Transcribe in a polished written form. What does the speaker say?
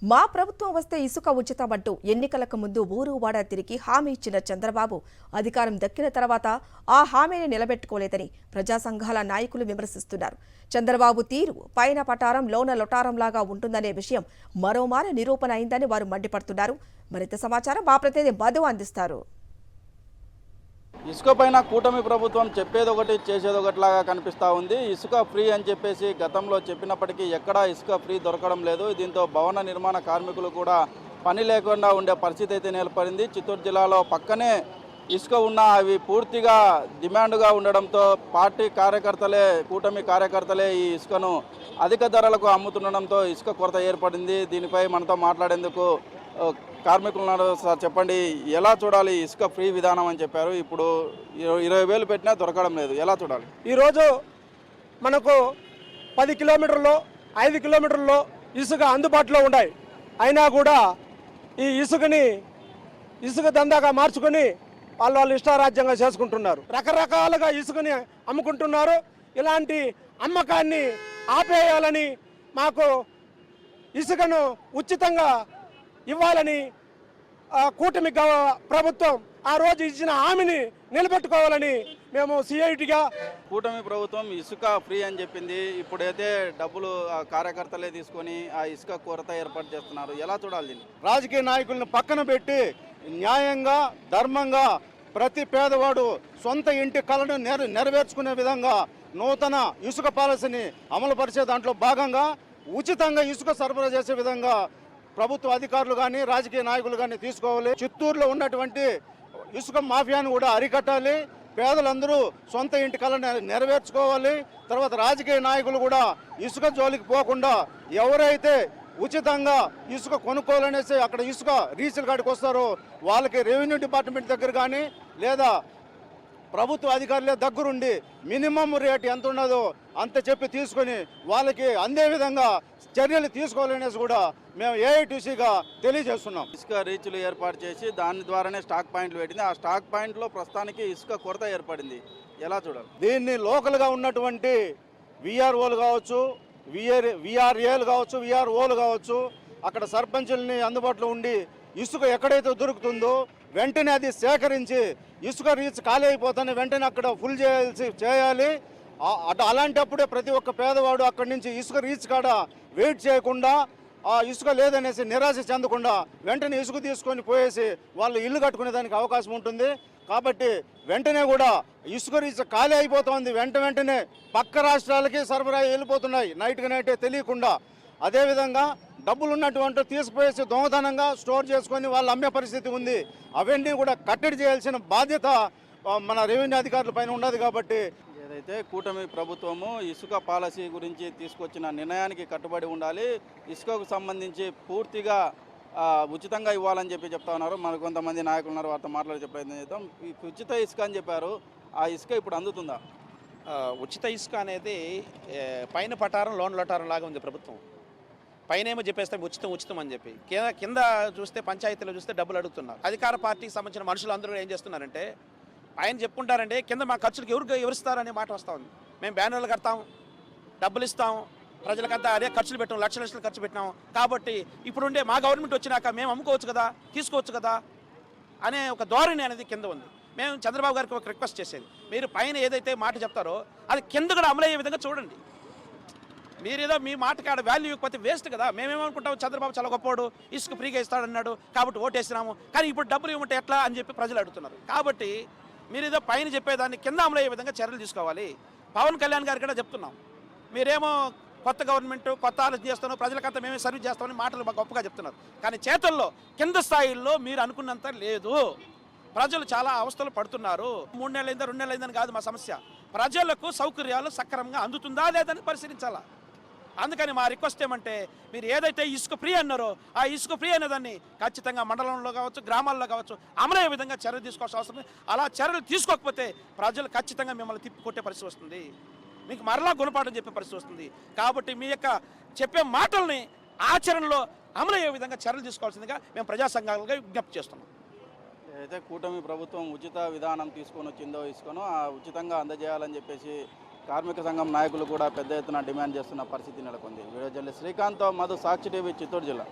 మా ప్రభుత్వం వస్తే ఇసుక ఉచితమంటూ ఎన్నికలకు ముందు ఊరు వాడ తిరిగి హామీ ఇచ్చిన చంద్రబాబు అధికారం దక్కిన తర్వాత ఆ హామీని నిలబెట్టుకోలేదని ప్రజా సంఘాల నాయకులు విమర్శిస్తున్నారు. చంద్రబాబు తీరు పైన పటారం లోన లొటారంలాగా ఉంటుందనే విషయం మరోమారు నిరూపణ అయిందని వారు మండిపడుతున్నారు. మరింత సమాచారం మా ప్రతినిధి మధు అందిస్తారు. ఇసుక పైన కూటమి ప్రభుత్వం చెప్పేది ఒకటి చేసేది ఒకటిలాగా కనిపిస్తూ ఉంది. ఇసుక ఫ్రీ అని చెప్పేసి గతంలో చెప్పినప్పటికీ ఎక్కడా ఇసుక ఫ్రీ దొరకడం లేదు. దీంతో భవన నిర్మాణ కార్మికులు కూడా పని లేకుండా ఉండే పరిస్థితి అయితే నెలకొంది. చిత్తూరు జిల్లాలో పక్కనే ఇసుక ఉన్న అవి పూర్తిగా డిమాండ్గా ఉండడంతో పార్టీ కార్యకర్తలే కూటమి కార్యకర్తలే ఈ ఇసుకను అధిక ధరలకు అమ్ముతుండడంతో ఇసుక కొరత ఏర్పడింది. దీనిపై మనతో మాట్లాడేందుకు కార్మికులు ఉన్నారు. సార్ చెప్పండి, ఎలా చూడాలి ఇసుక ఫ్రీ విధానం అని చెప్పారు, ఇప్పుడు 20,000 పెట్టినా దొరకడం లేదు, ఎలా చూడాలి? ఈరోజు మనకు 10 కిలోమీటర్లో 5 కిలోమీటర్లో ఇసుక అందుబాటులో ఉన్నాయి. అయినా కూడా ఈ ఇసుక దందాగా మార్చుకొని వాళ్ళు ఇష్టారాజ్యంగా చేసుకుంటున్నారు. రకరకాలుగా ఇసుకని అమ్ముకుంటున్నారు. ఇలాంటి అమ్మకాన్ని ఆపేయాలని, మాకు ఇసుకను ఉచితంగా ఇవ్వాలని కూటమి ప్రభుత్వం ఆ రోజు ఇచ్చిన హామీని నిలబెట్టుకోవాలని మేము సిఐటిగా కూటమి ప్రభుత్వం ఇసుక ఫ్రీ అని చెప్పింది. ఇప్పుడైతే డబ్బులు కార్యకర్తలే తీసుకొని ఆ ఇసుక కొరత ఏర్పాటు చేస్తున్నారు, ఎలా చూడాలి దీన్ని? రాజకీయ నాయకులను పక్కన పెట్టి న్యాయంగా ధర్మంగా ప్రతి పేదవాడు సొంత ఇంటి కళను నెరవేర్చుకునే విధంగా నూతన ఇసుక పాలసీని అమలు పరిచే దాంట్లో భాగంగా ఉచితంగా ఇసుక సరఫరా చేసే విధంగా ప్రభుత్వ అధికారులు కానీ రాజకీయ నాయకులు కానీ తీసుకోవాలి. చిత్తూరులో ఉన్నటువంటి ఇసుక మాఫియాను కూడా అరికట్టాలి. పేదలందరూ సొంత ఇంటి కళను నెరవేర్చుకోవాలి. తర్వాత రాజకీయ నాయకులు కూడా ఇసుక జోలికి పోకుండా ఎవరైతే ఉచితంగా ఇసుక కొనుక్కోవాలనేసి అక్కడ ఇసుక రీసేల్ కాడికి వస్తారో వాళ్ళకి రెవెన్యూ డిపార్ట్మెంట్ దగ్గర కానీ లేదా ప్రభుత్వ అధికారులే దగ్గరుండి మినిమం రేట్ ఎంత ఉన్నదో అంత చెప్పి తీసుకొని వాళ్ళకి అందే విధంగా చర్యలు తీసుకోవాలనేసి కూడా మేము ఏఐటీసీగా తెలియజేస్తున్నాం. ఇసుక రీచ్లు ఏర్పాటు చేసి దాని ద్వారానే స్టాక్ పాయింట్లు పెట్టింది. ఆ స్టాక్ పాయింట్లో ప్రస్తుతానికి ఇసుక కొరత ఏర్పడింది, ఎలా చూడాలి? దీన్ని లోకల్గా ఉన్నటువంటి విఆర్ఓలు కావచ్చు, విఆర్ఏలు కావచ్చు, విఆర్ఓలు కావచ్చు, అక్కడ సర్పంచుల్ని అందుబాటులో ఉండి ఇసుక ఎక్కడైతే దొరుకుతుందో వెంటనే అది సేకరించి ఇసుక రీచ్ ఖాళీ అయిపోతానే వెంటనే అక్కడ ఫుల్ చేయాలి. అలాంటప్పుడే ప్రతి ఒక్క పేదవాడు అక్కడి నుంచి ఇసుక రీచ్ కాడ వెయిట్ చేయకుండా ఆ ఇసుక లేదనేసి నిరాశ చెందకుండా వెంటనే ఇసుక తీసుకొని పోయేసి వాళ్ళు ఇల్లు కట్టుకునే దానికి అవకాశం ఉంటుంది. కాబట్టి వెంటనే కూడా ఇసుక రీచ్ ఖాళీ అయిపోతుంది, వెంటనే పక్క రాష్ట్రాలకి సరఫరా వెళ్ళిపోతున్నాయి నైట్కి నైటే తెలియకుండా. అదేవిధంగా డబ్బులు ఉన్నటువంటి తీసుకుపోయేసి దొంగతనంగా స్టోర్ చేసుకొని వాళ్ళు అమ్మే పరిస్థితి ఉంది. అవన్నీ కూడా కట్టడి చేయాల్సిన బాధ్యత మన రెవెన్యూ అధికారుల పైన ఉన్నది. కాబట్టి ఏదైతే కూటమి ప్రభుత్వము ఇసుక పాలసీ గురించి తీసుకొచ్చిన నిర్ణయానికి కట్టుబడి ఉండాలి. ఇసుకకు సంబంధించి పూర్తిగా ఉచితంగా ఇవ్వాలని చెప్తా ఉన్నారు. మరి కొంతమంది నాయకులు ఉన్నారు, వారితో మాట్లాడే ప్రయత్నం చేద్దాం. ఈ ఉచిత ఇసుక అని చెప్పారు, ఆ ఇసుక ఇప్పుడు అందుతుందా? ఉచిత ఇసుక అనేది పైన పటారం లోన్ లొటారం లాగా ఉంది ప్రభుత్వం. పైన ఏమో చెప్పేస్తే ఉచితం అని చెప్పి కింద చూస్తే పంచాయతీలో చూస్తే డబ్బులు అడుగుతున్నారు. అధికార పార్టీకి సంబంధించిన మనుషులు అందరూ ఏం చేస్తున్నారంటే ఆయన చెప్పుకుంటారంటే కింద మా ఖర్చులకు ఎవరిస్తారనే మాట వస్తూ ఉంది. మేము బ్యానర్లు కడతాం, డబ్బులు ఇస్తాం, ప్రజలకంతా అదే ఖర్చులు పెట్టాం, లక్షలు ఖర్చు పెట్టినాం. కాబట్టి ఇప్పుడుండే మా గవర్నమెంట్ వచ్చినాక మేము అమ్ముకోవచ్చు కదా, తీసుకోవచ్చు కదా అనే ఒక ధోరణి అనేది కింద ఉంది. మేము చంద్రబాబు గారికి ఒక రిక్వెస్ట్ చేసేది, మీరు పైన ఏదైతే మాట చెప్తారో అది కింద కూడా అమలయ్యే విధంగా చూడండి. మీరేదో మీ మాటకి ఆడ వాల్యూ ఇవ్వకపోతే వేస్ట్ కదా. మేమేమనుకుంటాం, చంద్రబాబు చాలా గొప్పవాడు, ఇసుక ఫ్రీగా ఇస్తాడన్నాడు కాబట్టి ఓటేసినాము, కానీ ఇప్పుడు డబ్బులు ఇవ్వమంటే ఎట్లా అని చెప్పి ప్రజలు అడుగుతున్నారు. కాబట్టి మీరేదో పైన చెప్పేదాన్ని కింద అమలయ్యే విధంగా చర్యలు తీసుకోవాలి. పవన్ కళ్యాణ్ గారికి కూడా చెప్తున్నాం, మీరేమో కొత్త గవర్నమెంట్ కొత్త ఆలోచన చేస్తాను, ప్రజలకంతా మేమే సర్వీస్ చేస్తామని మాటలు గొప్పగా చెప్తున్నారు, కానీ చేతుల్లో కింద స్థాయిల్లో మీరు అనుకున్నంత లేదు. ప్రజలు చాలా అవస్థలు పడుతున్నారు. 3 నెలలైందా 2 నెలలైందని కాదు మా సమస్య, ప్రజలకు సౌకర్యాలు సక్రమంగా అందుతుందా లేదని పరిశీలించాలా. అందుకని మా రిక్వెస్ట్ ఏమంటే, మీరు ఏదైతే ఇసుక ఫ్రీ అన్నారో ఆ ఇసుక ఫ్రీ అనేదాన్ని ఖచ్చితంగా మండలంలో కావచ్చు, గ్రామాల్లో కావచ్చు అమలయ్యే విధంగా చర్యలు తీసుకోవాల్సిన అవసరం. అలా చర్యలు తీసుకోకపోతే ప్రజలు ఖచ్చితంగా మిమ్మల్ని తిప్పికొట్టే పరిస్థితి వస్తుంది, మీకు మరలా గుణపాఠం చెప్పే పరిస్థితి వస్తుంది. కాబట్టి మీ యొక్క చెప్పే మాటల్ని ఆచరణలో అమలయ్యే విధంగా చర్యలు తీసుకోవాల్సిందిగా మేము ప్రజా సంఘాలుగా విజ్ఞప్తి చేస్తున్నాం. అయితే కూటమి ప్రభుత్వం ఉచిత విధానం తీసుకొని వచ్చిందో ఇసుకను ఆ ఉచితంగా అందజేయాలని చెప్పేసి కార్మిక సంఘం నాయకులు కూడా పెద్ద ఎత్తున డిమాండ్ చేస్తున్న పరిస్థితి నెలకొంది. వీడియో జర్నలిస్ట్ శ్రీకాంత్, మధు, సాక్షి టీవీ, చిత్తూరు జిల్లా.